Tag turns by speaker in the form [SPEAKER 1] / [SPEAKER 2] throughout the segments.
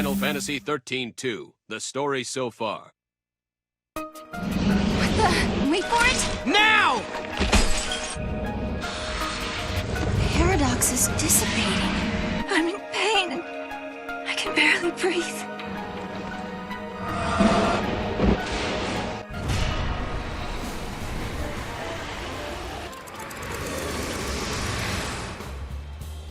[SPEAKER 1] Final Fantasy 13-2. The story so far.
[SPEAKER 2] What the? Wait for it!
[SPEAKER 1] Now!
[SPEAKER 2] The paradox is dissipating. I'm in pain. I can barely breathe.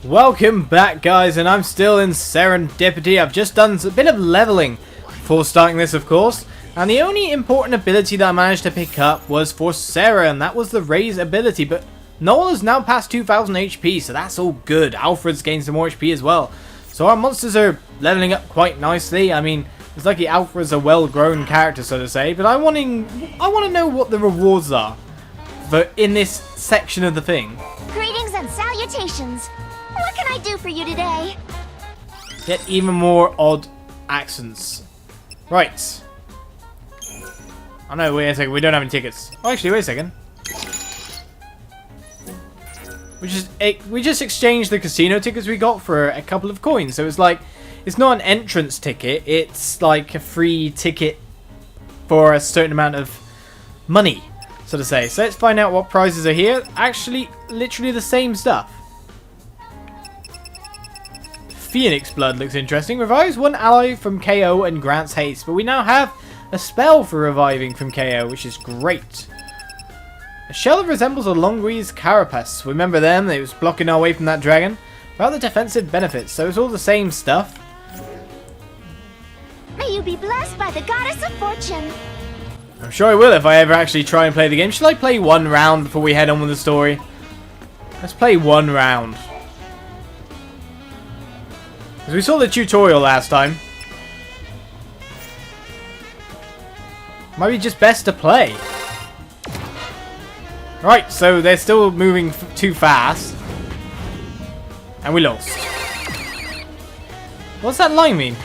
[SPEAKER 3] Welcome back, guys, and I'm still in Serendipity. I've just done a bit of leveling before starting this, of course, and the only important ability that I managed to pick up was for Sarah, and that was the raise ability, but Noel is now past 2000 HP, so that's all good. Alfred's gained some more HP as well, so our monsters are leveling up quite nicely. I mean, it's lucky Alfred's a well-grown character, so to say, but I want to know what the rewards are in this section of the thing.
[SPEAKER 4] Greetings and salutations. What can I do for you today?
[SPEAKER 3] Get even more odd accents. Right. Oh no, wait a second, we don't have any tickets. Oh, actually, wait a second. We just exchanged the casino tickets we got for a couple of coins. So it's like, it's not an entrance ticket, it's like a free ticket for a certain amount of money, so to say. So let's find out what prizes are here. Actually, literally the same stuff. Phoenix Blood looks interesting. Revives one ally from KO and grants haste. But we now have a spell for reviving from KO, which is great. A shell that resembles a Longree's carapace. Remember them? It was blocking our way from that dragon. Rather defensive benefits, so it's all the same stuff.
[SPEAKER 4] May you be blessed by the goddess of fortune.
[SPEAKER 3] I'm sure I will if I ever actually try and play the game. Should I play one round before we head on with the story? Let's play one round. Because we saw the tutorial last time. Might be just best to play. Right, so they're still moving too fast. And we lost. What's that line mean?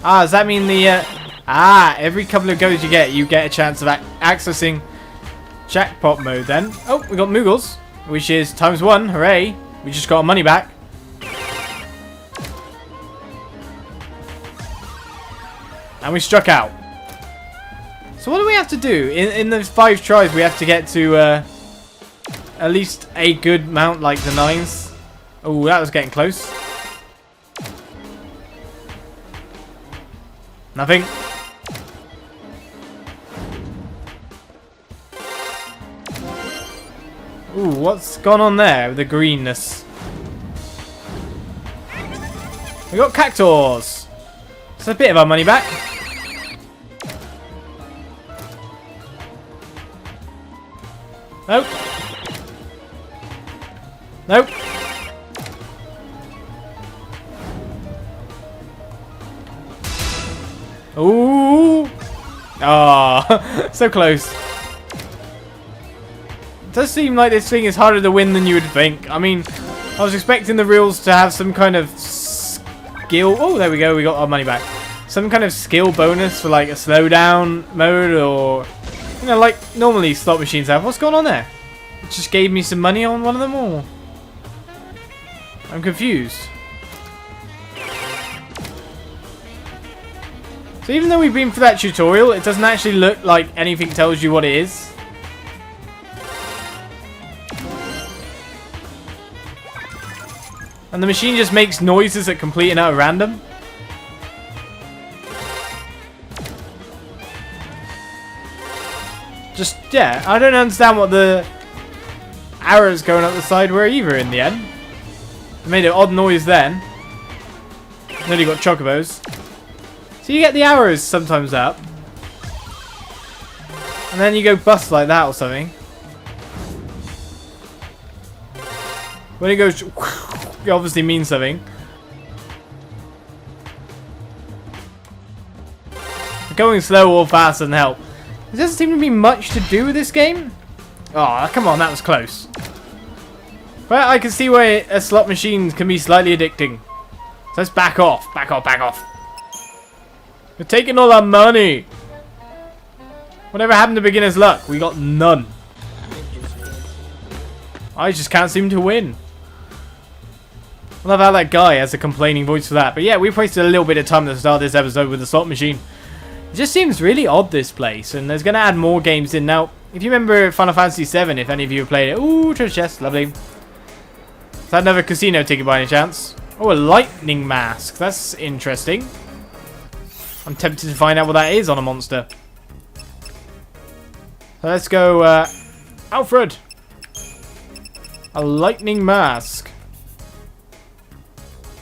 [SPEAKER 3] Ah, does that mean the... every couple of goes you get a chance of accessing jackpot mode then. Oh, we got Moogles. Which is ×1, hooray! We just got our money back. And we struck out. So what do we have to do? In those 5 tries we have to get to at least a good amount like the 9s. Oh, that was getting close. Nothing. Ooh, what's gone on there with the greenness? We got cactuars. It's a bit of our money back. Nope. Nope. Ooh. Ah, so close. It does seem like this thing is harder to win than you would think. I mean, I was expecting the rules to have some kind of skill. Oh, there we go. We got our money back. Some kind of skill bonus for like a slowdown mode, or you know, like normally slot machines have. What's going on there? It just gave me some money on one of them, or I'm confused. So even though we've been through that tutorial, it doesn't actually look like anything tells you what it is. And the machine just makes noises at complete and utter random. Just, yeah, I don't understand what the arrows going up the side were either in the end. It made an odd noise then. Nearly got chocobos. So you get the arrows sometimes up. And then you go bust like that or something. When it goes... It obviously means something. Going slow or fast doesn't help. There doesn't seem to be much to do with this game. Oh, come on, that was close. But I can see where a slot machine can be slightly addicting. So let's back off. Back off, back off. We're taking all our money. Whatever happened to beginner's luck? We got none. I just can't seem to win. I love how that guy has a complaining voice for that. But yeah, we wasted a little bit of time at the start of this episode with the slot machine. It just seems really odd, this place, and there's going to add more games in. Now, if you remember Final Fantasy VII, if any of you have played it, ooh, treasure chest, lovely. Is that another casino ticket by any chance? Oh, a lightning mask, that's interesting. I'm tempted to find out what that is on a monster. So let's go, Alfred. A lightning mask.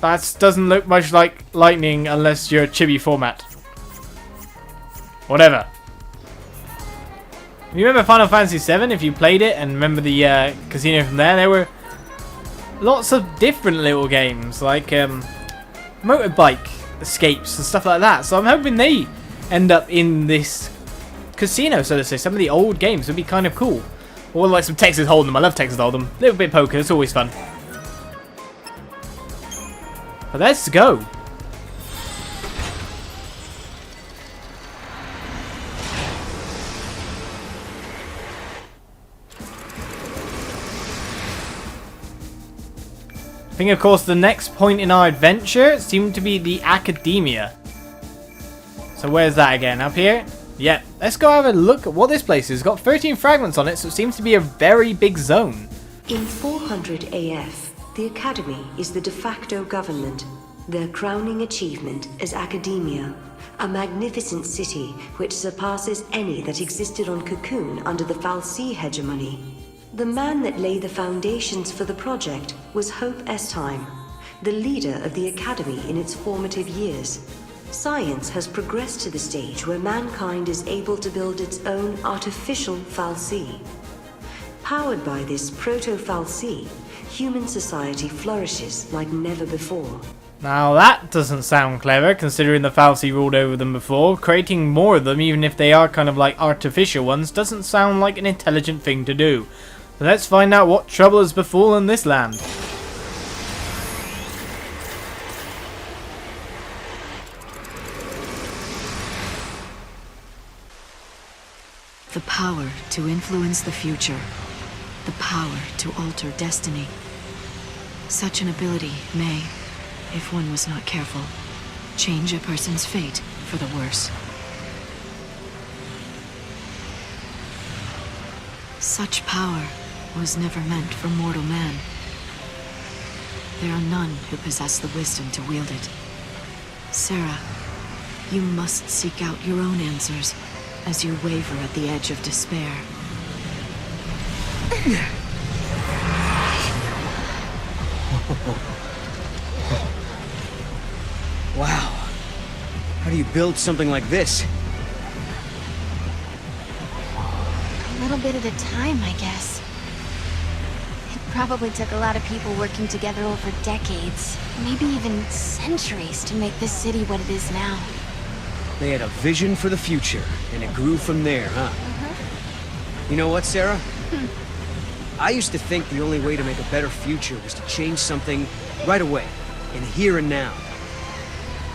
[SPEAKER 3] That doesn't look much like lightning unless you're a chibi format. Whatever. You remember Final Fantasy VII, if you played it, and remember the casino from there were lots of different little games, like motorbike escapes and stuff like that. So I'm hoping they end up in this casino, so to say. Some of the old games would be kind of cool. Or like some Texas Hold'em. I love Texas Hold'em. A little bit of poker, it's always fun. But let's go. I think, of course, the next point in our adventure seemed to be the Academia. So where's that again? Up here? Yep. Let's go have a look at what this place is. It's got 13 fragments on it, so it seems to be a very big zone.
[SPEAKER 5] In 400 AF, the Academy is the de facto government. Their crowning achievement is Academia, a magnificent city which surpasses any that existed on Cocoon under the Fal'cie hegemony. The man that laid the foundations for the project was Hope Estheim, the leader of the Academy in its formative years. Science has progressed to the stage where mankind is able to build its own artificial Fal'cie. Powered by this Proto Fal'cie, human society flourishes like never before.
[SPEAKER 3] Now that doesn't sound clever, considering the Fal'cie ruled over them before. Creating more of them, even if they are kind of like artificial ones, doesn't sound like an intelligent thing to do. So let's find out what trouble has befallen this land.
[SPEAKER 6] The power to influence the future. The power to alter destiny. Such an ability may, if one was not careful, change a person's fate for the worse. Such power was never meant for mortal man. There are none who possess the wisdom to wield it. Sarah, you must seek out your own answers as you waver at the edge of despair.
[SPEAKER 7] Wow. How do you build something like this?
[SPEAKER 2] A little bit at a time, I guess. It probably took a lot of people working together over decades, maybe even centuries, to make this city what it is now.
[SPEAKER 7] They had a vision for the future, and it grew from there, huh? You know what, Sarah? I used to think the only way to make a better future was to change something right away, in here and now.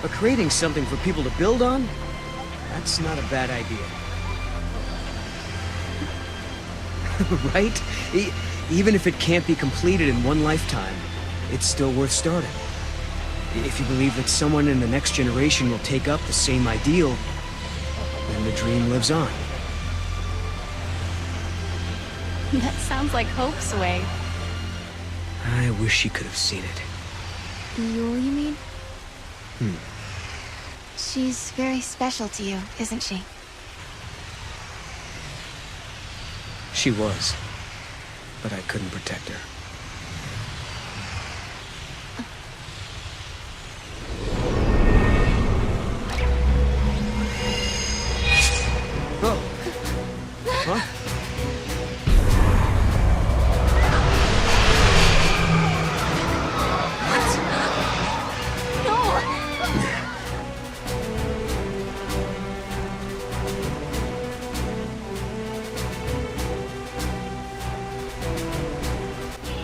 [SPEAKER 7] But creating something for people to build on? That's not a bad idea. Right? Even if it can't be completed in one lifetime, it's still worth starting. If you believe that someone in the next generation will take up the same ideal, then the dream lives on.
[SPEAKER 2] That sounds like Hope's way.
[SPEAKER 7] I wish she could have seen it.
[SPEAKER 2] Yeul, you mean? She's very special to you, isn't she?
[SPEAKER 7] She was, but I couldn't protect her. Oh. Huh?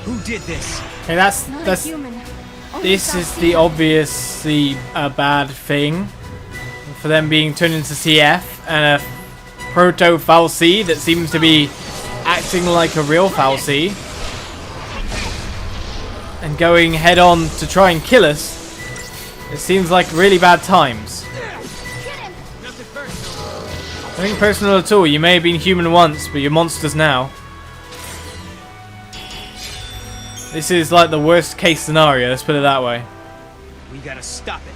[SPEAKER 7] Who did this?
[SPEAKER 3] Hey, that's
[SPEAKER 2] Human.
[SPEAKER 3] this is the obviously bad thing for them being turned into Cie'th and a Proto Fal'cie that seems to be acting like a real Fal'cie. And and going head on to try and kill us, it seems like really bad times. Nothing personal at all. You may have been human once, but you're monsters now. This is like the worst case scenario, let's put it that way.
[SPEAKER 7] We gotta stop it.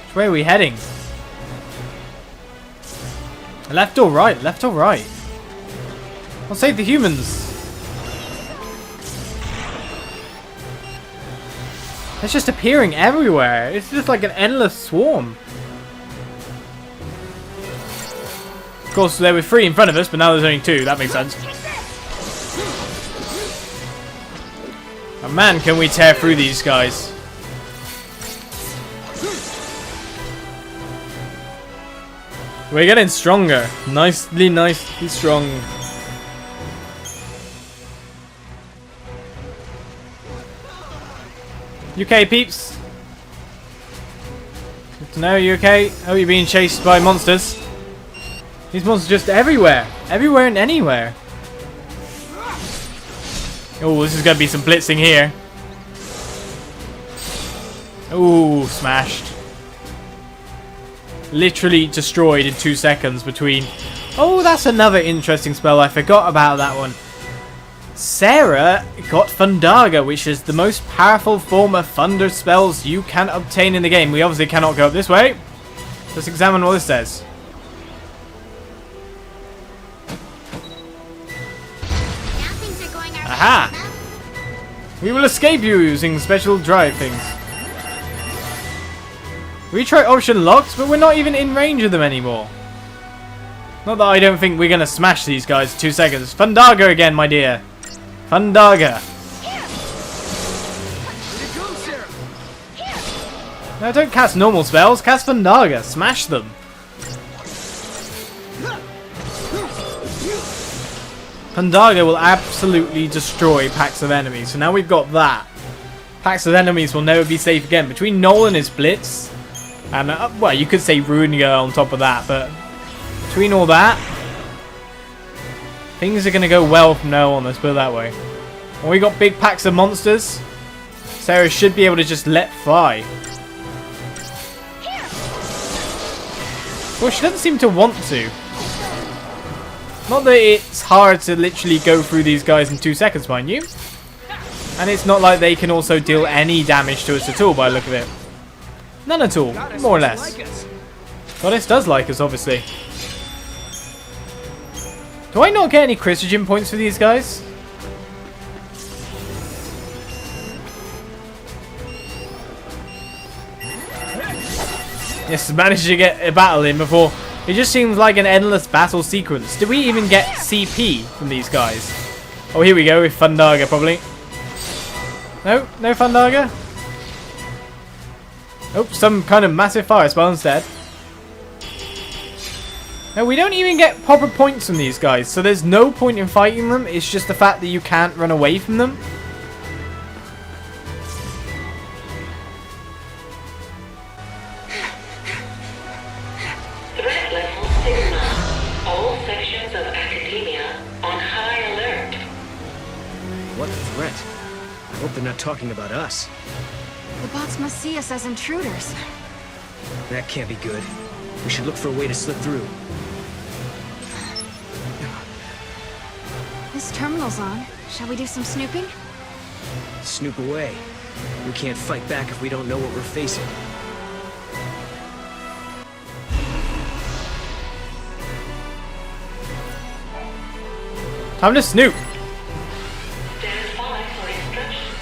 [SPEAKER 3] Which way are we heading? Left or right? Left or right? I'll save the humans. It's just appearing everywhere. It's just like an endless swarm. Of course, there were 3 in front of us, but now there's only 2. That makes sense. Oh man, can we tear through these guys? We're getting stronger. Nicely strong. You okay, peeps? Good to know, you okay? Oh, you're being chased by monsters. These monsters just everywhere. Everywhere and anywhere. Oh, this is going to be some blitzing here. Oh, smashed. Literally destroyed in 2 seconds between... Oh, that's another interesting spell. I forgot about that one. Sarah got Thundaga, which is the most powerful form of thunder spells you can obtain in the game. We obviously cannot go up this way. Let's examine what this says. Aha! We will escape you using special drive things. Retry option locked, but we're not even in range of them anymore. Not that I don't think we're going to smash these guys in 2 seconds. Thundaga again, my dear. Thundaga. No, don't cast normal spells. Cast Thundaga. Smash them. Thundaga will absolutely destroy packs of enemies. So now we've got that. Packs of enemies will never be safe again. Between Noel and his Blitz, and well, you could say Ruiniga on top of that, but between all that, things are going to go well from now on, let's put it that way. When we got big packs of monsters, Sarah should be able to just let fly. Well, she doesn't seem to want to. Not that it's hard to literally go through these guys in 2 seconds, mind you. And it's not like they can also deal any damage to us at all by the look of it. None at all, more or less. Goddess does like us, obviously. Do I not get any Christogen points for these guys? Yes, managed to get a battle in before. It just seems like an endless battle sequence. Did we even get CP from these guys? Oh, here we go with Thundaga, probably. No? No Thundaga? Oh, some kind of massive fire spell instead. No, we don't even get proper points from these guys, so there's no point in fighting them. It's just the fact that you can't run away from them.
[SPEAKER 8] Threat level signal. All sections of academia on high alert.
[SPEAKER 7] What threat? I hope they're not talking about us.
[SPEAKER 2] The bots must see us as intruders.
[SPEAKER 7] That can't be good. We should look for a way to slip through.
[SPEAKER 2] This terminal's on. Shall we do some snooping?
[SPEAKER 7] Snoop away. We can't fight back if we don't know what we're facing.
[SPEAKER 3] Time to snoop.
[SPEAKER 8] Stand by for instructions.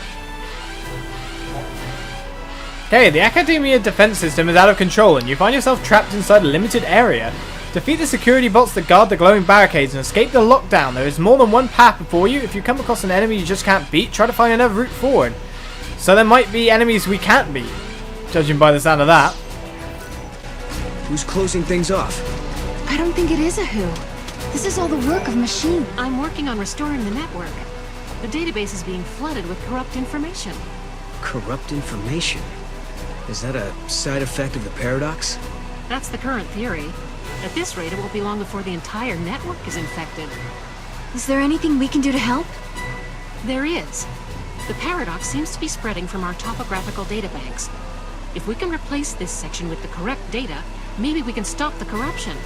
[SPEAKER 3] Okay, the Academia defense system is out of control and you find yourself trapped inside a limited area. Defeat the security bots that guard the glowing barricades and escape the lockdown. There is more than one path before you. If you come across an enemy you just can't beat, try to find another route forward. So there might be enemies we can't beat, judging by the sound of that.
[SPEAKER 7] Who's closing things off?
[SPEAKER 2] I don't think it is a who. This is all the work of Machine.
[SPEAKER 9] I'm working on restoring the network. The database is being flooded with corrupt information.
[SPEAKER 7] Corrupt information? Is that a side effect of the paradox?
[SPEAKER 9] That's the current theory. At this rate, it won't be long before the entire network is infected.
[SPEAKER 2] Is there anything we can do to help?
[SPEAKER 9] There is. The paradox seems to be spreading from our topographical databanks. If we can replace this section with the correct data, maybe we can stop the corruption.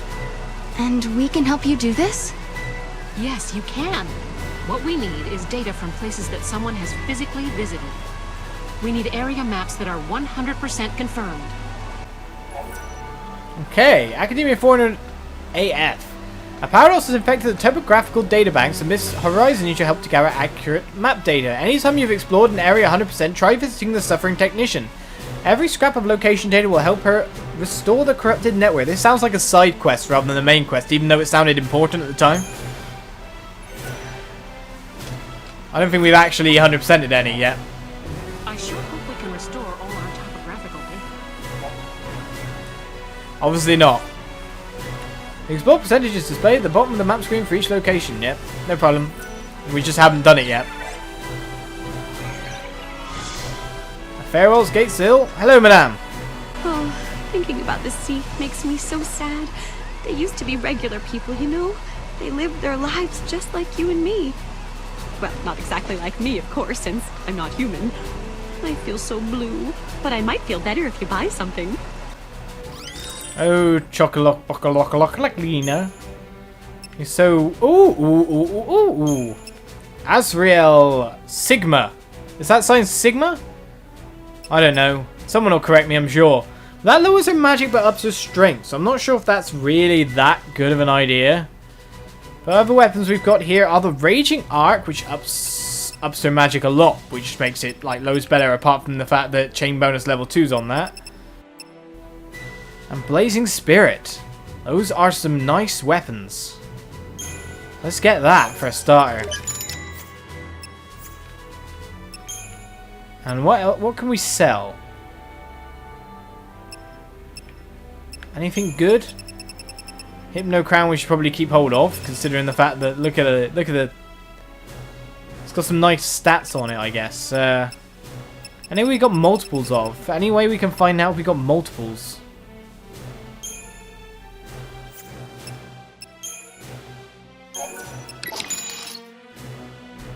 [SPEAKER 2] And we can help you do this?
[SPEAKER 9] Yes, you can. What we need is data from places that someone has physically visited. We need area maps that are 100% confirmed.
[SPEAKER 3] Okay, Academia 400 AF. A paradox has infected the topographical databanks, and this horizon needs your help to gather accurate map data. Anytime you've explored an area 100%, try visiting the suffering technician. Every scrap of location data will help her restore the corrupted network. This sounds like a side quest rather than the main quest, even though it sounded important at the time. I don't think we've actually 100%ed any yet.
[SPEAKER 9] I sure hope we can restore all our topographical data.
[SPEAKER 3] Obviously not. The explored percentage is displayed at the bottom of the map screen for each location. Yep, no problem. We just haven't done it yet. Farewell's gate still. Hello, madame.
[SPEAKER 10] Oh, thinking about the Cie'th makes me so sad. They used to be regular people, you know? They lived their lives just like you and me. Well, not exactly like me, of course, since I'm not human. I feel so blue, but I might feel better if you buy something.
[SPEAKER 3] Oh, chocolate, you're so... Ooh. Azrael Sigma. Is that sign Sigma? I don't know. Someone will correct me, I'm sure. That lowers her magic but ups her strength, so I'm not sure if that's really that good of an idea. But other weapons we've got here are the Raging Arc, which ups her magic a lot, which makes it like loads better, apart from the fact that chain bonus level 2's on that. And Blazing Spirit. Those are some nice weapons. Let's get that for a starter. And what can we sell? Anything good? Hypno Crown we should probably keep hold of, considering the fact that look at the it's got some nice stats on it, I guess. Anyway, we got multiples of. Any way we can find out if we got multiples.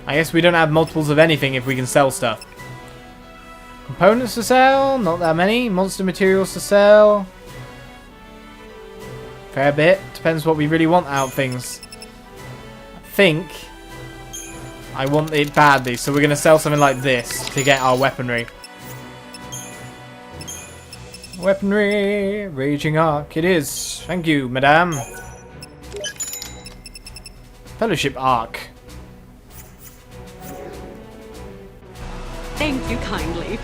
[SPEAKER 3] I guess we don't have multiples of anything if we can sell stuff. Components to sell, not that many. Monster materials to sell. Fair bit. Depends what we really want out of things. I think I want it badly, so we're going to sell something like this to get our weaponry. Weaponry, Raging Arc, it is. Thank you, madame. Fellowship Arc.
[SPEAKER 10] Thank you kindly.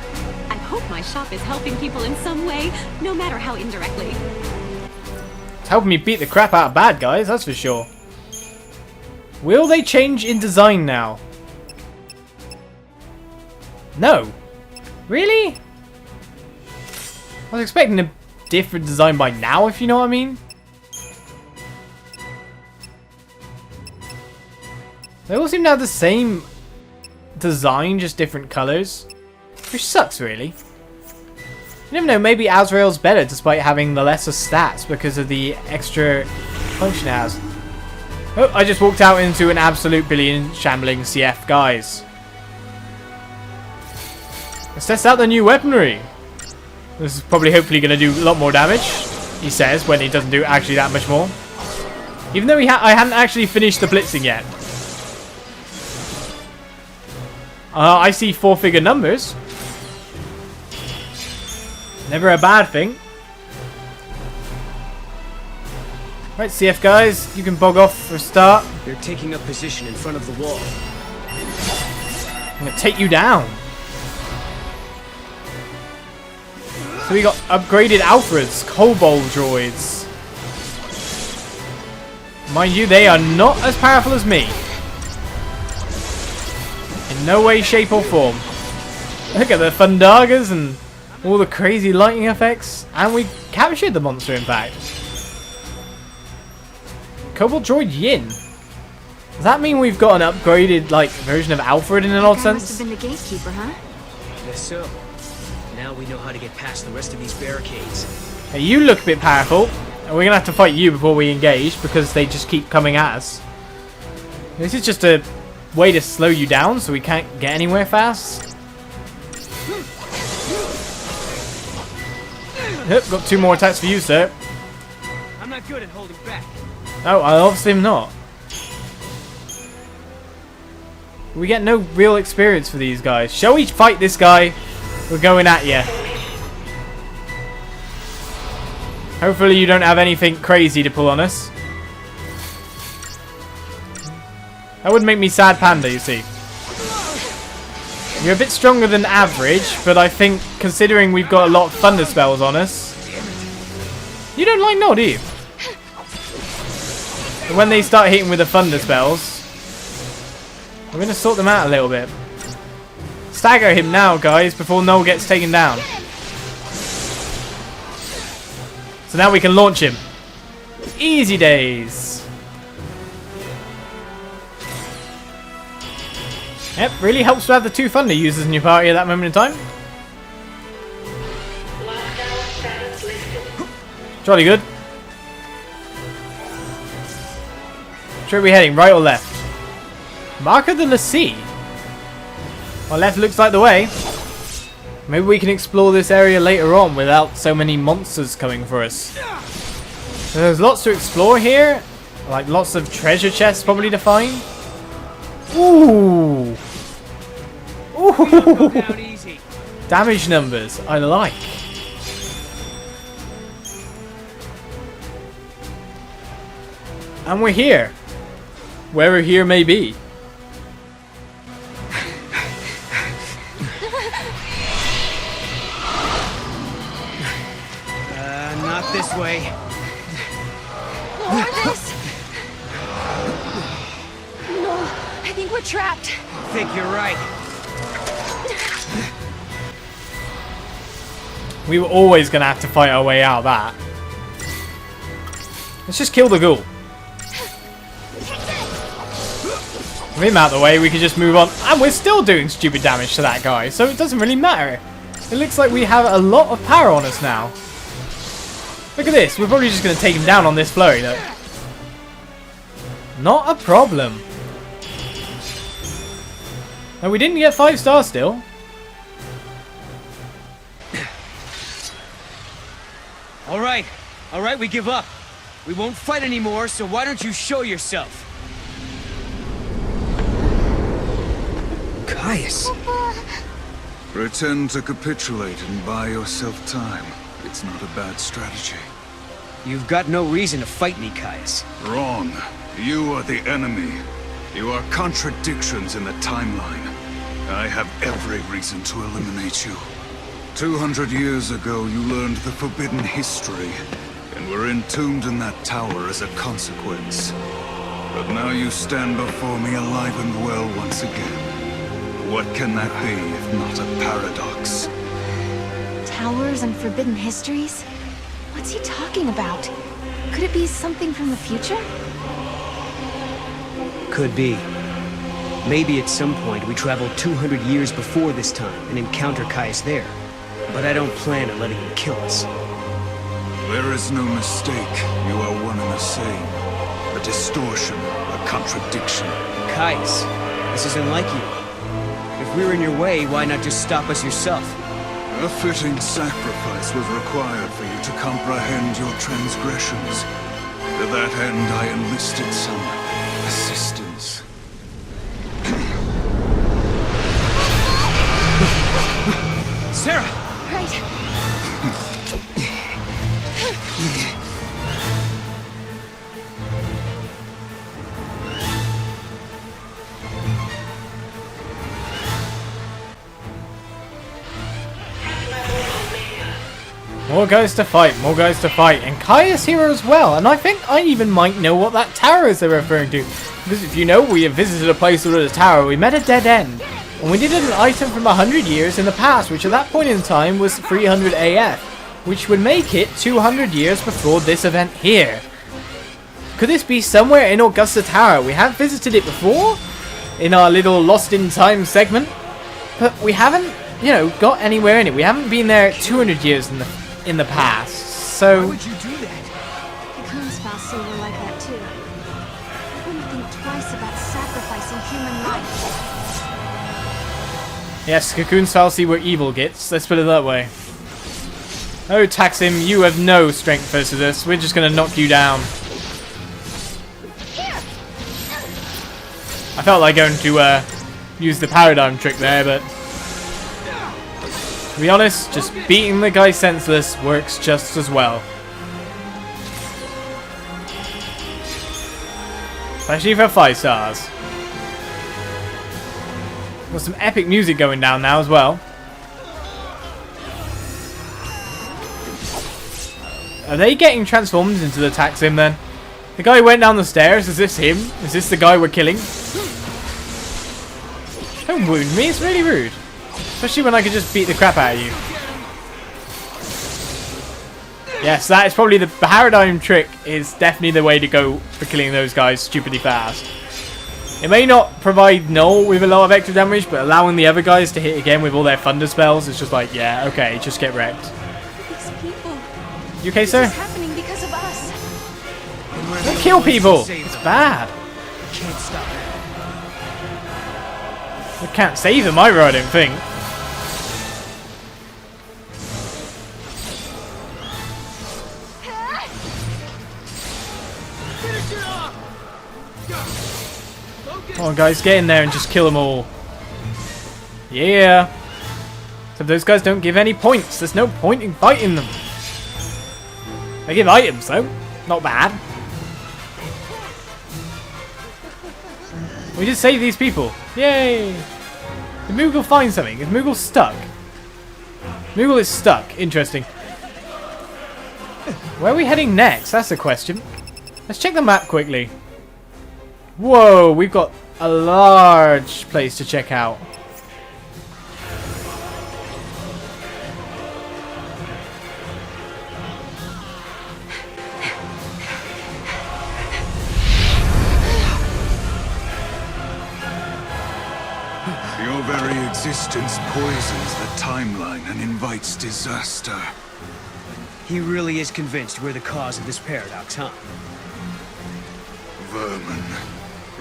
[SPEAKER 10] I hope my shop is helping people in some way, no matter how indirectly.
[SPEAKER 3] It's helping me beat the crap out of bad guys, that's for sure. Will they change in design now? No. Really? I was expecting a different design by now, if you know what I mean. They all seem to have the same design, just different colours. Which sucks, really. You never know, maybe Azrael's better despite having the lesser stats because of the extra function it has. Oh, I just walked out into an absolute billion shambling Cie'th, guys. Let's test out the new weaponry. This is probably hopefully going to do a lot more damage, he says, when he doesn't do actually that much more. Even though I hadn't actually finished the blitzing yet. I see 4-figure numbers. Never a bad thing. Right, Cie'th guys, you can bog off for a start.
[SPEAKER 7] They're taking up position in front of the wall.
[SPEAKER 3] I'm going to take you down. So we got upgraded Alfreds, Kobold droids. Mind you, they are not as powerful as me. In no way, shape or form. Look at the Fundagas and all the crazy lighting effects. And we captured the monster, in fact. Kobold droid Yin. Does that mean we've got an upgraded like version of Alfred in an odd sense?
[SPEAKER 2] Must have been the gatekeeper, huh?
[SPEAKER 7] Guess so. Now we know how to get past the rest of these barricades.
[SPEAKER 3] Hey, you look a bit powerful. And we're going to have to fight you before we engage because they just keep coming at us. This is just a way to slow you down so we can't get anywhere fast. Yep, got 2 more attacks for you, sir.
[SPEAKER 7] I'm not good at holding back.
[SPEAKER 3] Oh, I obviously am not. We get no real experience for these guys. Shall we fight this guy? We're going at you. Hopefully you don't have anything crazy to pull on us. That would make me sad, Panda, you see. You're a bit stronger than average, but I think considering we've got a lot of thunder spells on us... You don't like Nod, do you? But when they start hitting with the thunder spells... We're going to sort them out a little bit. Stagger him now, guys, before Noel gets taken down. So now we can launch him. Easy days. Yep, really helps to have the 2 thunder users in your party at that moment in time. Jolly good. Which way are we heading, right or left? Mark of the Lassie. Well, left looks like the way. Maybe we can explore this area later on without so many monsters coming for us. There's lots to explore here. Like lots of treasure chests probably to find. Ooh. Ooh. Damage numbers, I like. And we're here. Wherever here may be.
[SPEAKER 7] Not this way.
[SPEAKER 2] Or this? No, I think we're trapped.
[SPEAKER 7] I think you're right.
[SPEAKER 3] We were always going to have to fight our way out of that. Let's just kill the ghoul. With him out of the way, we can just move on. And we're still doing stupid damage to that guy, so it doesn't really matter. It looks like we have a lot of power on us now. Look at this. We're probably just going to take him down on this flurry, though. Not a problem. And we didn't get 5 stars still.
[SPEAKER 7] Alright, we give up. We won't fight anymore, so why don't you show yourself? Caius.
[SPEAKER 11] Pretend to capitulate and buy yourself time. It's not a bad strategy.
[SPEAKER 7] You've got no reason to fight me, Caius.
[SPEAKER 11] Wrong. You are the enemy. You are contradictions in the timeline. I have every reason to eliminate you. 200 years ago, you learned the forbidden history, and were entombed in that tower as a consequence. But now you stand before me alive and well once again. What can that be if not a paradox?
[SPEAKER 2] Towers and forbidden histories? What's he talking about? Could it be something from the future?
[SPEAKER 7] Could be. Maybe at some point we travel 200 years before this time and encounter Caius there. But I don't plan on letting him kill us.
[SPEAKER 11] There is no mistake. You are one and the same. A distortion, a contradiction.
[SPEAKER 7] Caius, this isn't like you. If we were in your way, why not just stop us yourself?
[SPEAKER 11] A fitting sacrifice was required for you to comprehend your transgressions. To that end, I enlisted some assistance.
[SPEAKER 7] Sarah!
[SPEAKER 2] Right.
[SPEAKER 3] More guys to fight, more guys to fight. And Caius here as well. And I think I even might know what that tower is they're referring to. Because if you know, we have visited a place with a tower. We met a dead end. And we did an item from 100 years in the past, which at that point in time was 300 AF. Which would make it 200 years before this event here. Could this be somewhere in Augusta Tower? We have visited it before in our little Lost in Time segment. But we haven't, you know, got anywhere in it. We haven't been there 200 years in the past, so...
[SPEAKER 7] Why would you do that?
[SPEAKER 2] Cocoon's Fal'cie were like that too. I wouldn't think twice about sacrificing
[SPEAKER 3] Yes, Cocoon's Fal'cie were evil gits. Let's put it that way. Oh, Taksim, you have no strength versus us. We're just going to knock you down. I felt like going to use the paradigm trick there, but to be honest, just beating the guy senseless works just as well. Especially for 5 stars. Got some epic music going down now as well. Are they getting transformed into the Taksim then? The guy who went down the stairs, is this him? Is this the guy we're killing? Don't wound me, it's really rude. Especially when I could just beat the crap out of you. Yes, that is probably the paradigm trick, is definitely the way to go for killing those guys stupidly fast. It may not provide Null with a lot of extra damage, but allowing the other guys to hit again with all their thunder spells is just like, yeah, okay, just get wrecked.
[SPEAKER 10] These people.
[SPEAKER 3] You okay, sir?
[SPEAKER 10] This is happening because of us.
[SPEAKER 3] Don't kill people! It's bad.
[SPEAKER 7] Can't stop it.
[SPEAKER 3] We can't save them either, I don't think. Come on, guys, get in there and just kill them all. Yeah. So those guys don't give any points. There's no point in fighting them. They give items, though. Not bad. We just save these people. Yay! Did Moogle find something? Is Moogle stuck? Moogle is stuck. Interesting. Where are we heading next? That's the question. Let's check the map quickly. Whoa, we've got a large place to check out.
[SPEAKER 11] Your very existence poisons the timeline and invites disaster.
[SPEAKER 7] He really is convinced we're the cause of this paradox, huh?
[SPEAKER 11] Vermin,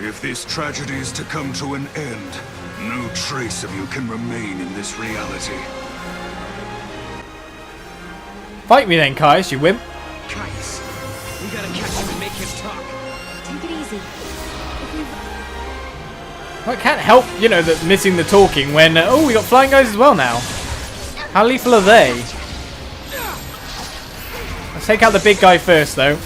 [SPEAKER 11] if this tragedy is to come to an end, no trace of you can remain in this reality.
[SPEAKER 3] Fight me then, Caius, you wimp.
[SPEAKER 7] Caius, we gotta catch him and make him talk.
[SPEAKER 10] Take it easy.
[SPEAKER 3] Well, it can't help, you know, that missing the talking when... oh, we got flying guys as well now. How lethal are they? Let's take out the big guy first, though.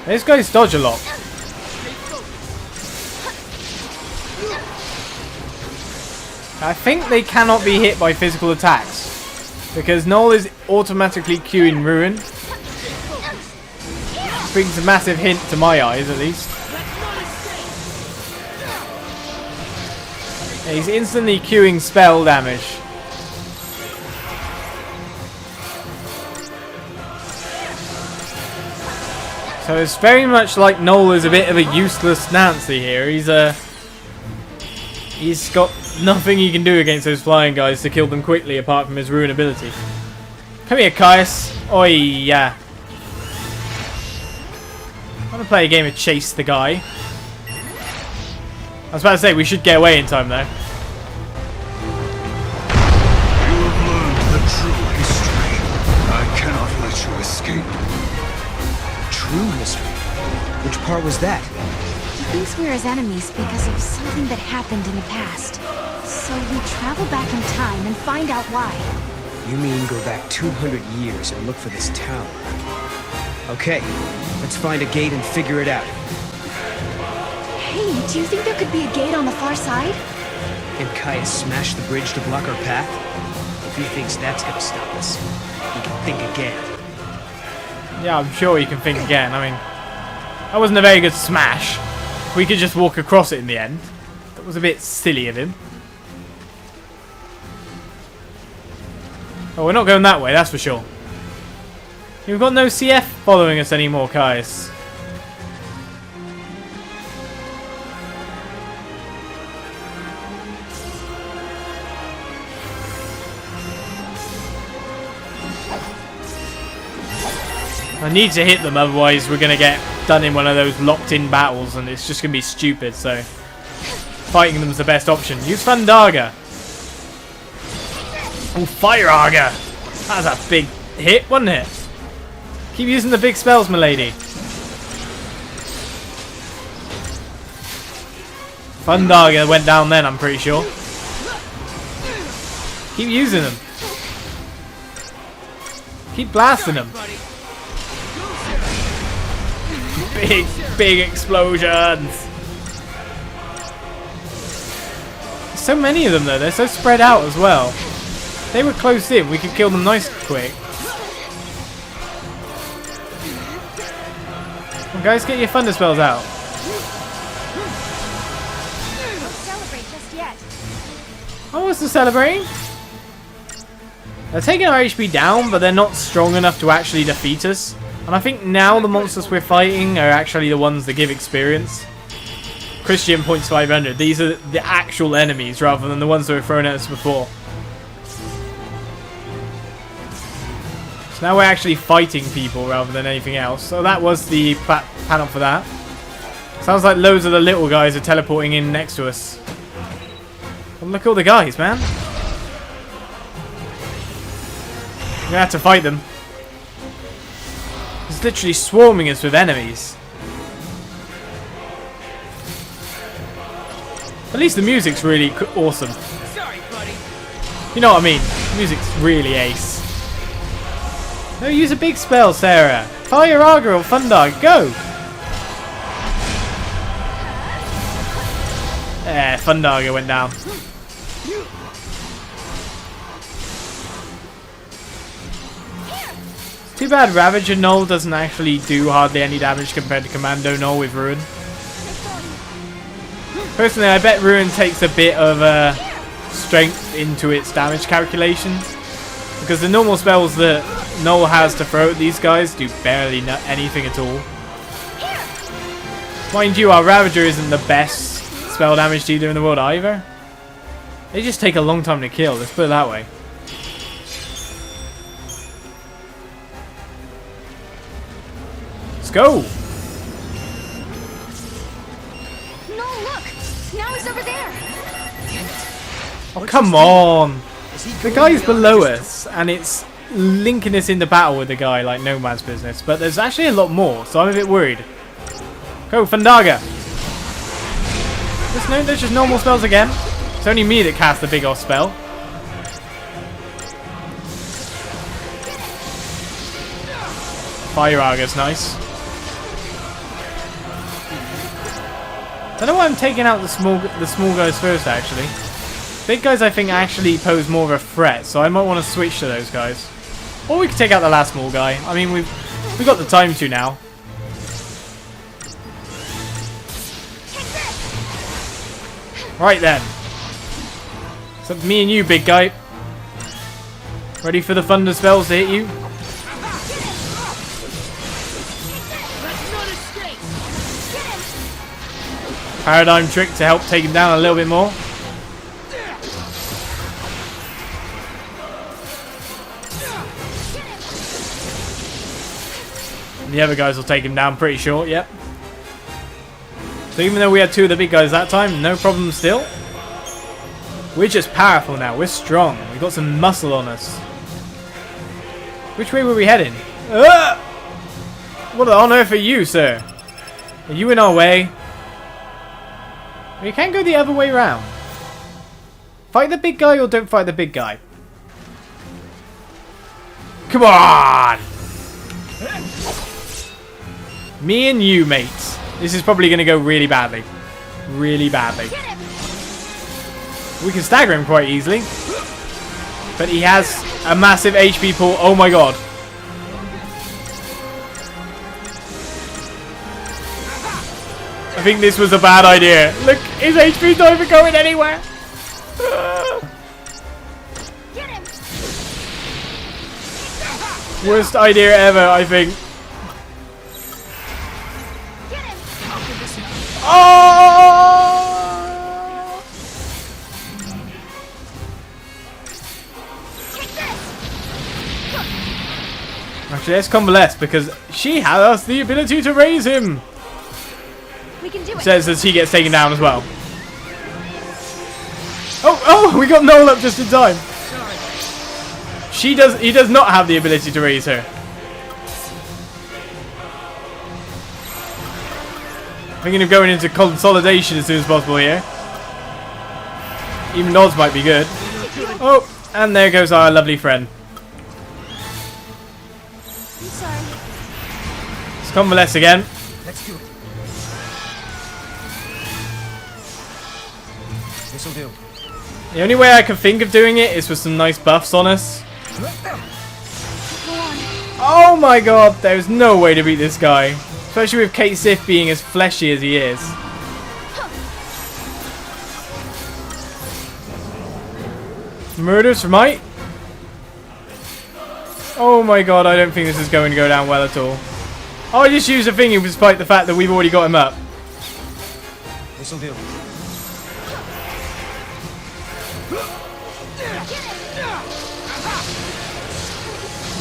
[SPEAKER 3] These guys dodge a lot. I think they cannot be hit by physical attacks. Because Null is automatically queuing Ruin. Brings a massive hint to my eyes, at least. Yeah, he's instantly queuing spell damage. So it's very much like Null is a bit of a useless Nancy here. He's got nothing he can do against those flying guys to kill them quickly apart from his Ruin ability. Come here, Caius. Oi, yeah. I want to play a game of Chase the Guy. I was about to say, we should get away in time, though.
[SPEAKER 11] You have learned the true history. I cannot let you escape.
[SPEAKER 7] True history? Which part was that?
[SPEAKER 2] He thinks we're his enemies because of something that happened in the past. So we travel back in time and find out why.
[SPEAKER 7] You mean go back 200 years and look for this tower? Okay, let's find a gate and figure it out.
[SPEAKER 2] Hey, do you think there could be a gate on the far side?
[SPEAKER 7] Can Caius smash the bridge to block our path? If he thinks that's gonna stop us, he can think again.
[SPEAKER 3] Yeah, I'm sure he can think again. I mean, that wasn't a very good smash. We could just walk across it in the end. That was a bit silly of him. Oh, we're not going that way, that's for sure. We've got no Cie'th following us anymore, Caius. I need to hit them, otherwise we're going to get done in one of those locked-in battles, and it's just going to be stupid, so fighting them is the best option. Use Fandaga. Oh, Fire Auger. That was a big hit, wasn't it? Keep using the big spells, milady. Fandaga went down then, I'm pretty sure. Keep using them. Keep blasting them. Big explosions. So many of them though, they're so spread out as well. If they were close in, we could kill them nice and quick. Well, guys, get your thunder spells out.
[SPEAKER 4] Don't celebrate just yet.
[SPEAKER 3] Oh, what's the celebrating? They're taking our HP down, but they're not strong enough to actually defeat us. And I think now the monsters we're fighting are actually the ones that give experience. Christian points 500. These are the actual enemies rather than the ones that were thrown at us before. So now we're actually fighting people rather than anything else. So that was the panel for that. Sounds like loads of the little guys are teleporting in next to us. Well, look at all the guys, man. We're gonna have to fight them. It's literally swarming us with enemies. At least the music's really awesome.
[SPEAKER 1] Sorry, buddy.
[SPEAKER 3] You know what I mean? The music's really ace. No, use a big spell, Sarah. Fire Auger or Thundar, go! There, Thundarga went down. Too bad Ravager Null doesn't actually do hardly any damage compared to Commando Null with Ruin. Personally, I bet Ruin takes a bit of strength into its damage calculations. Because the normal spells that Null has to throw at these guys do barely anything at all. Mind you, our Ravager isn't the best spell damage dealer in the world either. They just take a long time to kill, let's put it that way. Let's go!
[SPEAKER 4] No, look! Now he's over there!
[SPEAKER 3] Oh, come on! The guy's below us, and it's linking us into battle with the guy like no man's business. But there's actually a lot more, so I'm a bit worried. Go, Fandaga! There's just normal spells again. It's only me that casts the big off spell. Fire Auger's nice. I don't know why I'm taking out the small guys first, actually. Big guys, I think, actually pose more of a threat, so I might want to switch to those guys. Or we could take out the last small guy. I mean, we've got the time to now. Right then. So me and you, big guy. Ready for the thunder spells to hit you? Paradigm trick to help take him down a little bit more. And the other guys will take him down pretty short, yep. So even though we had two of the big guys that time, no problem still. We're just powerful now, we're strong. We've got some muscle on us. Which way were we heading? What on earth are you, sir? Are you in our way? We can go the other way round. Fight the big guy or don't fight the big guy. Come on! Me and you, mates. This is probably going to go really badly. Really badly. We can stagger him quite easily. But he has a massive HP pool. Oh my god. I think this was a bad idea. Look, his HP's not even going anywhere. Worst idea ever, I think. Oh! Actually, let's convalesce because she has the ability to raise him.
[SPEAKER 4] We can do it.
[SPEAKER 3] Says as he gets taken down as well. Oh, we got Noel up just in time. He does not have the ability to raise her. Thinking of going into consolidation as soon as possible here. Even nods might be good. Oh, and there goes our lovely friend.
[SPEAKER 4] I'm sorry.
[SPEAKER 3] Let's convalesce again.
[SPEAKER 7] Let's do it. This'll do.
[SPEAKER 3] The only way I can think of doing it is with some nice buffs on us. Oh my god, there's no way to beat this guy. Especially with Cie'th being as fleshy as he is. Murders for might. Oh my god, I don't think this is going to go down well at all. Oh, I just used a thingy despite the fact that we've already got him up.
[SPEAKER 7] This'll do.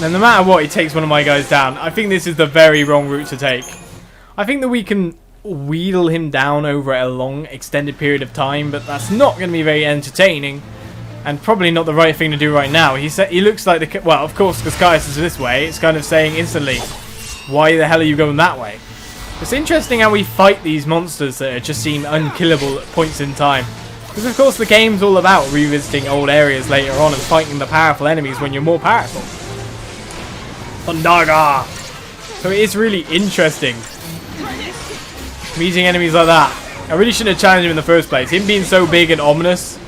[SPEAKER 3] And no matter what, he takes one of my guys down. I think this is the very wrong route to take. I think that we can wheedle him down over a long, extended period of time, but that's not going to be very entertaining. And probably not the right thing to do right now. He looks like the... Well, of course, because Caius is this way, it's kind of saying instantly, why the hell are you going that way? It's interesting how we fight these monsters that just seem unkillable at points in time. Because, of course, the game's all about revisiting old areas later on and fighting the powerful enemies when you're more powerful. Thundaga! So it is really interesting meeting enemies like that. I really shouldn't have challenged him in the first place. Him being so big and ominous,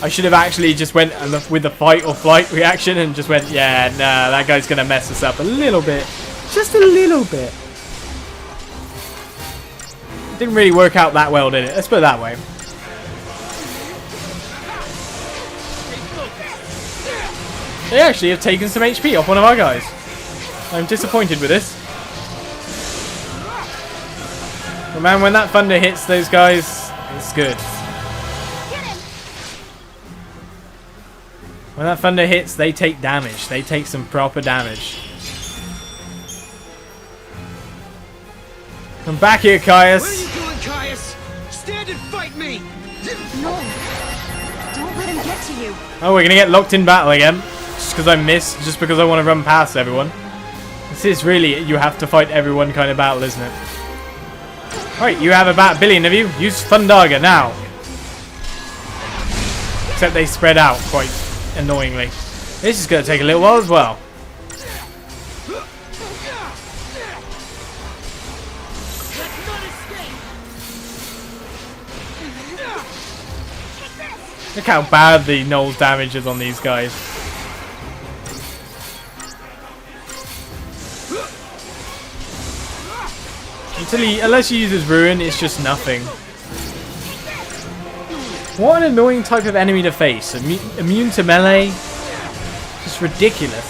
[SPEAKER 3] I should have actually just went with the fight or flight reaction and just went, yeah, nah, that guy's going to mess us up a little bit. Just a little bit. Didn't really work out that well, did it? Let's put it that way. They actually have taken some HP off one of our guys. I'm disappointed with this. But man, when that thunder hits those guys, it's good. When that thunder hits, they take damage. They take some proper damage. Come back here, Caius.
[SPEAKER 7] What are you doing, Caius? Stand and fight me!
[SPEAKER 10] No! Don't let him get to you!
[SPEAKER 3] Oh, we're gonna get locked in battle again. Just because I missed, just because I want to run past everyone. This is really, you have to fight everyone kind of battle, isn't it? Alright, you have about a billion of you. Use Thundaga now. Except they spread out quite annoyingly. This is going to take a little while as well. Look how bad the Noel's damage is on these guys. Unless he uses Ruin, it's just nothing. What an annoying type of enemy to face. Immune to melee. Just ridiculous.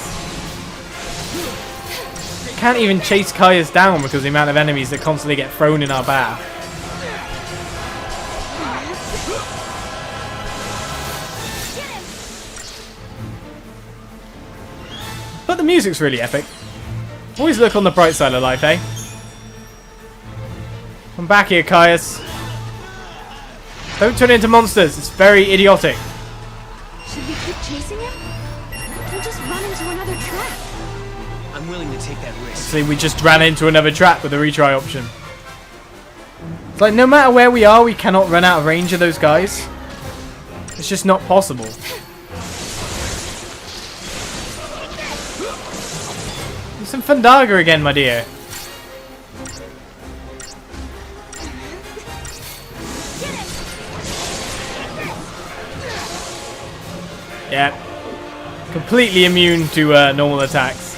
[SPEAKER 3] Can't even chase Caius down because of the amount of enemies that constantly get thrown in our path. But the music's really epic. Always look on the bright side of life, eh? Come back here, Caius. Don't turn into monsters. It's very idiotic.
[SPEAKER 10] Should we keep chasing him? We'll just run into another trap.
[SPEAKER 7] I'm willing to take that risk.
[SPEAKER 3] See, we just ran into another trap with the retry option. It's like no matter where we are, we cannot run out of range of those guys. It's just not possible. Use some Thundaga again, my dear. Yeah, completely immune to normal attacks.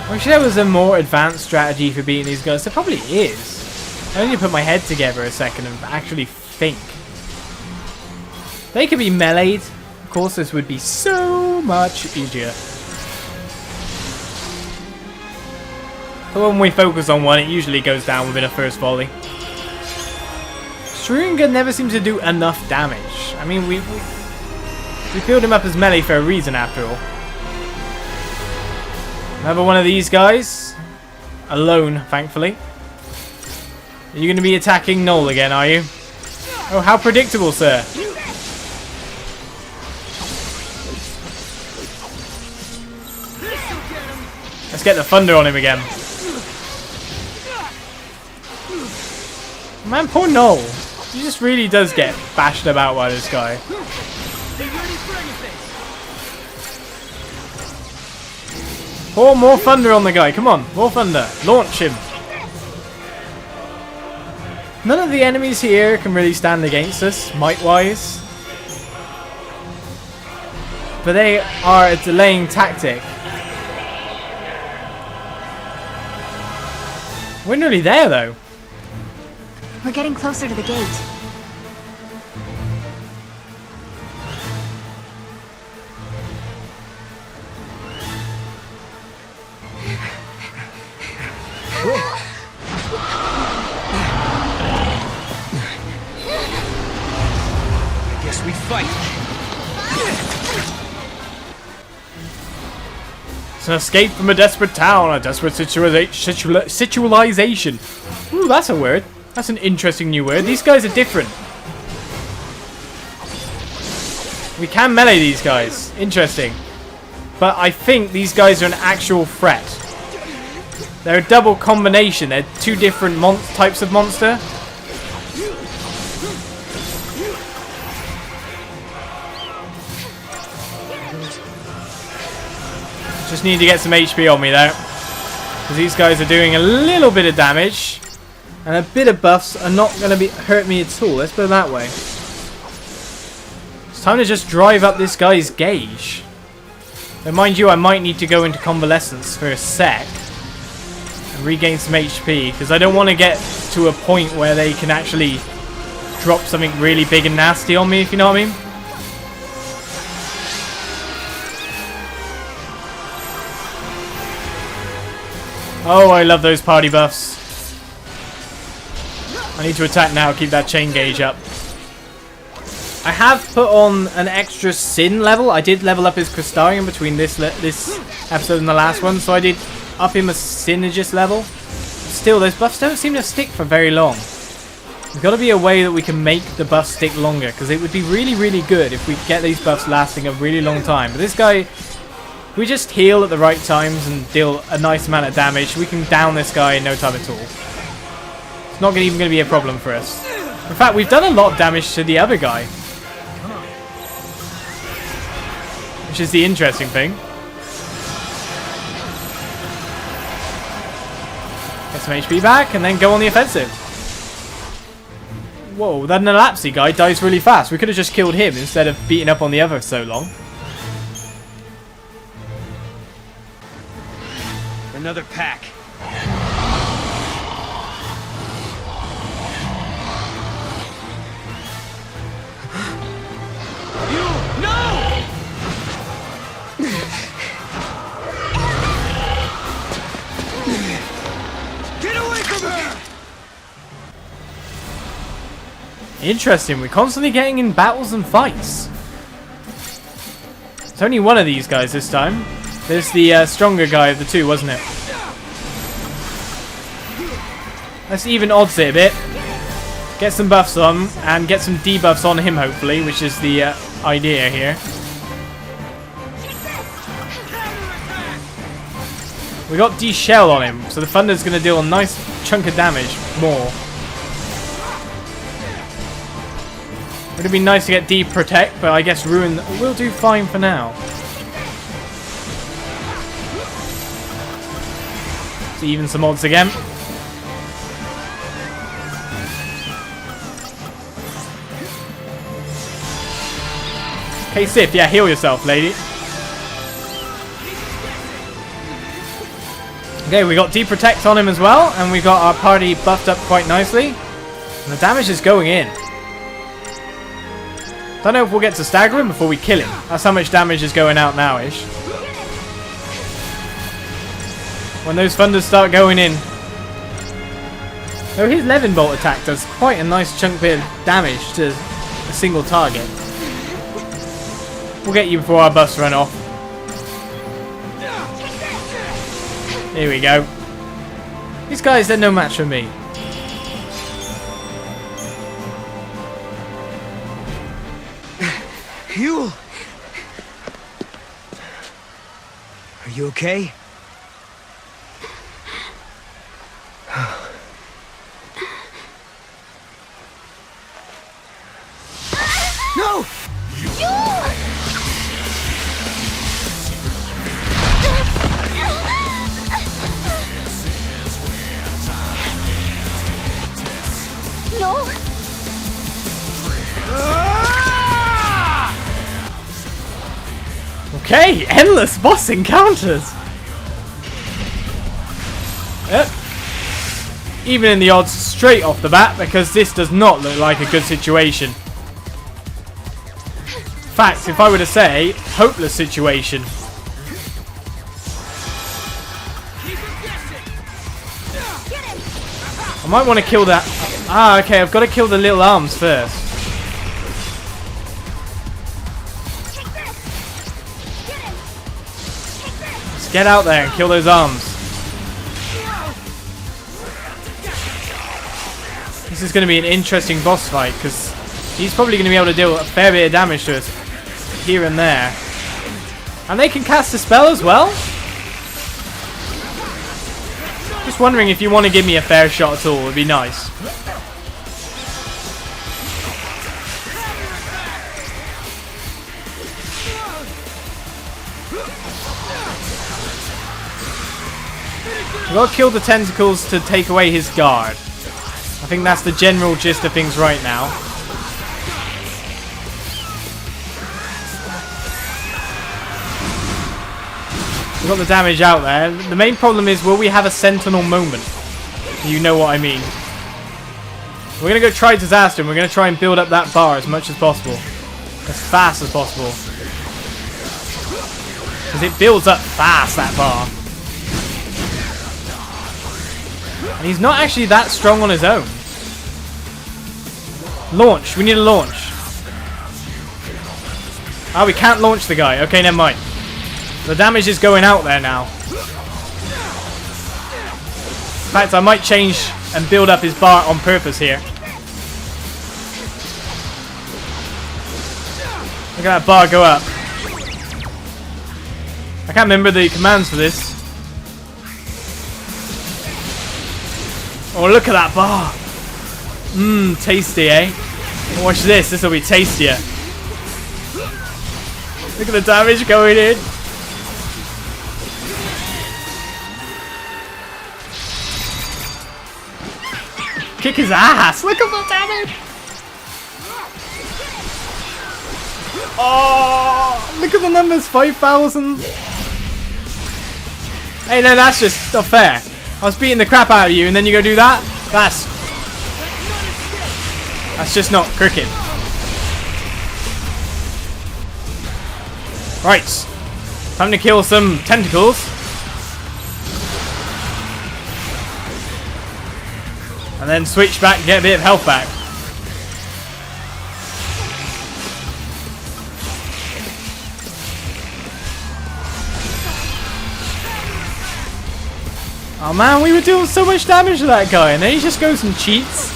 [SPEAKER 3] I wish there was a more advanced strategy for beating these guys. There probably is. I need to put my head together a second and actually think. They could be meleeed. Of course, this would be so much easier. But when we focus on one, it usually goes down within a first volley. Shuriken Gun never seems to do enough damage. I mean, we build him up as melee for a reason, after all. Another one of these guys. Alone, thankfully. Are you going to be attacking Noel again, are you? Oh, how predictable, sir. Let's get the thunder on him again. Man, poor Noel. He just really does get bashed about by this guy. Pour more thunder on the guy. Come on, more thunder. Launch him. None of the enemies here can really stand against us, might-wise. But they are a delaying tactic. We're nearly there, though.
[SPEAKER 2] We're getting closer to the gate.
[SPEAKER 7] I guess we fight.
[SPEAKER 3] It's an escape from a desperate town, a desperate situalization. Ooh, that's a word. That's an interesting new word. These guys are different. We can melee these guys. Interesting. But I think these guys are an actual threat. They're a double combination. They're two different types of monster. Just need to get some HP on me though. Because these guys are doing a little bit of damage. And a bit of buffs are not going to hurt me at all. Let's put it that way. It's time to just drive up this guy's gauge. Now, mind you, I might need to go into convalescence for a sec. And regain some HP. Because I don't want to get to a point where they can actually drop something really big and nasty on me, if you know what I mean. Oh, I love those party buffs. I need to attack now, keep that chain gauge up. I have put on an extra sin level. I did level up his Crystarium between this episode and the last one, so I did up him a Synergist level. Still, those buffs don't seem to stick for very long. There's got to be a way that we can make the buffs stick longer, because it would be really, really good if we get these buffs lasting a really long time. But this guy, if we just heal at the right times and deal a nice amount of damage, we can down this guy in no time at all. It's not even going to be a problem for us. In fact, we've done a lot of damage to the other guy. Which is the interesting thing. Get some HP back and then go on the offensive. Whoa, that Nalapsi guy dies really fast. We could have just killed him instead of beating up on the other so long.
[SPEAKER 7] Another pack.
[SPEAKER 3] Interesting, we're constantly getting in battles and fights. It's only one of these guys this time. There's the stronger guy of the two, wasn't it? Let's even odds it a bit. Get some buffs on, and get some debuffs on him, hopefully, which is the idea here. We got D-Shell on him, so the Thunder's going to deal a nice chunk of damage more. It would have been nice to get D-Protect, but I guess Ruin will do fine for now. So even some odds again. Okay, Cie'th, yeah, heal yourself, lady. Okay, we got D-Protect on him as well, and we got our party buffed up quite nicely. And the damage is going in. Don't know if we'll get to stagger him before we kill him. That's how much damage is going out now-ish. When those thunders start going in. Though his Levin Bolt attack does quite a nice chunk bit of damage to a single target. We'll get you before our bus run off. Here we go. These guys, they're no match for me.
[SPEAKER 7] Yeul! Are you okay? No!
[SPEAKER 4] No!
[SPEAKER 3] Okay, endless boss encounters! Yep. Even in the odds straight off the bat, because this does not look like a good situation. In fact, if I were to say, hopeless situation. I might want to kill that. Ah, okay, I've got to kill the little arms first. Let's get out there and kill those arms. This is going to be an interesting boss fight, because he's probably going to be able to deal a fair bit of damage to us here and there. And they can cast a spell as well? Just wondering if you want to give me a fair shot at all, it would be nice. We've got to kill the tentacles to take away his guard. I think that's the general gist of things right now. We've got the damage out there. The main problem is, will we have a sentinel moment? You know what I mean. We're going to go try disaster, and we're going to try and build up that bar as much as possible. As fast as possible. Because it builds up fast, that bar. And he's not actually that strong on his own. Launch. We need a launch. Ah, we can't launch the guy. Okay, never mind. The damage is going out there now. In fact, I might change and build up his bar on purpose here. Look at that bar go up. I can't remember the commands for this. Oh, look at that bar. Mmm, tasty, eh? Watch this. This will be tastier. Look at the damage going in. Kick his ass! Look at the damage! Oh! Look at the numbers! 5,000! Hey, no, that's just not fair. I was beating the crap out of you and then you go do that? That's just not cricket. Right. Time to kill some tentacles. And then switch back and get a bit of health back. Oh man, we were doing so much damage to that guy, and then he just goes and cheats.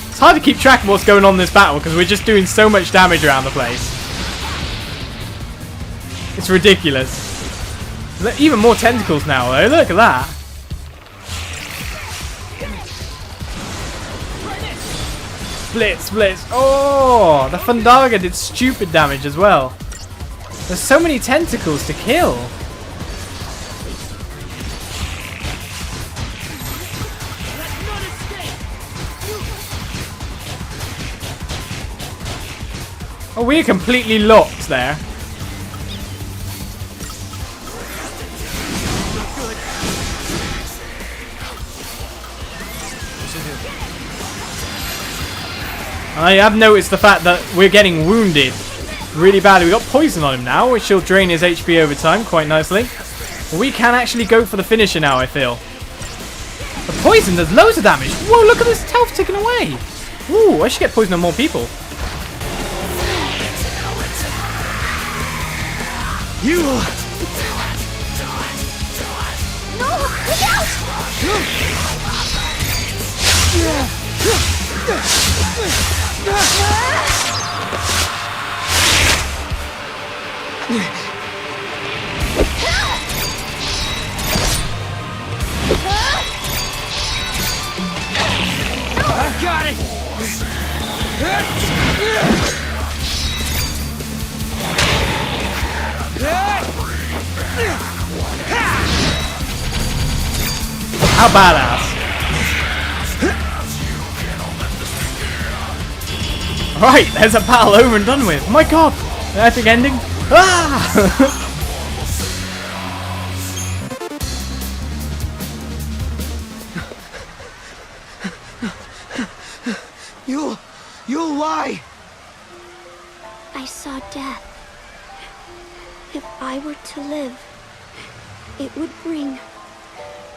[SPEAKER 3] It's hard to keep track of what's going on in this battle because we're just doing so much damage around the place. It's ridiculous. Even more tentacles now though, look at that. Split, split. Oh, the Fundaga did stupid damage as well. There's so many tentacles to kill. Oh, we're completely locked there. I have noticed the fact that we're getting wounded really badly. We've got poison on him now, which will drain his HP over time quite nicely. We can actually go for the finisher now, I feel. The poison does loads of damage. Whoa, look at this health ticking away. Ooh, I should get poison on more people.
[SPEAKER 7] You...
[SPEAKER 4] No! Look out!
[SPEAKER 7] I've got it!
[SPEAKER 3] How badass. Right, there's a battle over and done with. My god, the epic ending. Ah!
[SPEAKER 7] Yeul, why?
[SPEAKER 4] I saw death. If I were to live, it would bring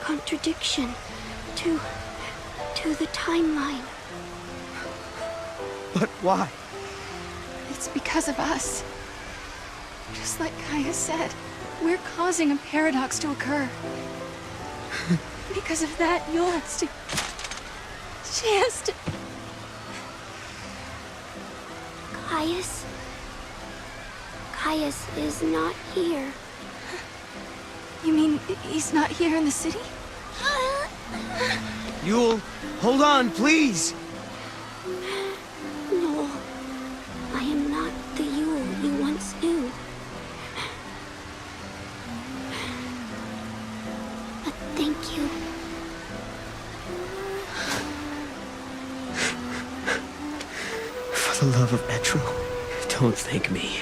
[SPEAKER 4] contradiction to the timeline.
[SPEAKER 7] But why?
[SPEAKER 10] It's because of us. Just like Caius said, we're causing a paradox to occur. Because of that, Yeul has to... She has to...
[SPEAKER 4] Caius? Caius is not here.
[SPEAKER 10] You mean he's not here in the city?
[SPEAKER 7] Yeul, hold on, please!
[SPEAKER 4] No, I am not the Yeul you once knew. But thank you.
[SPEAKER 7] For the love of Etro, don't thank me.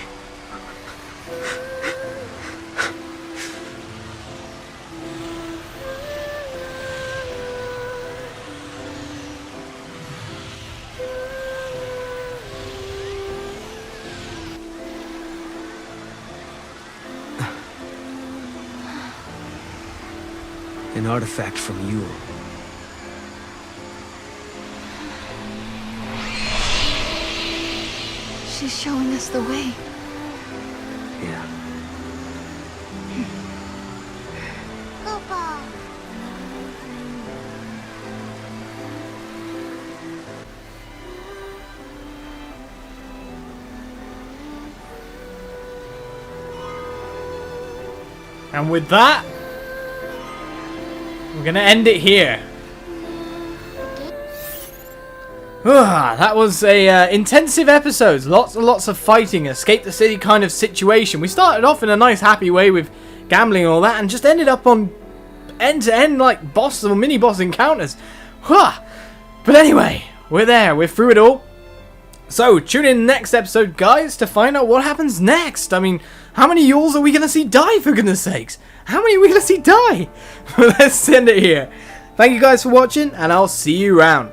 [SPEAKER 7] An artifact from Yeul.
[SPEAKER 10] She's showing us the way.
[SPEAKER 7] Yeah.
[SPEAKER 4] Papa.
[SPEAKER 3] And with that, we're gonna end it here. That was a intensive episode. Lots and lots of fighting, escape the city kind of situation. We started off in a nice happy way with gambling and all that, and just ended up on end-to-end like boss or mini-boss encounters. But anyway, we're there. We're through it all. So tune in next episode, guys, to find out what happens next. I mean, how many Yeuls are we going to see die, for goodness sakes? How many are we going to see die? Let's end it here. Thank you guys for watching, and I'll see you around.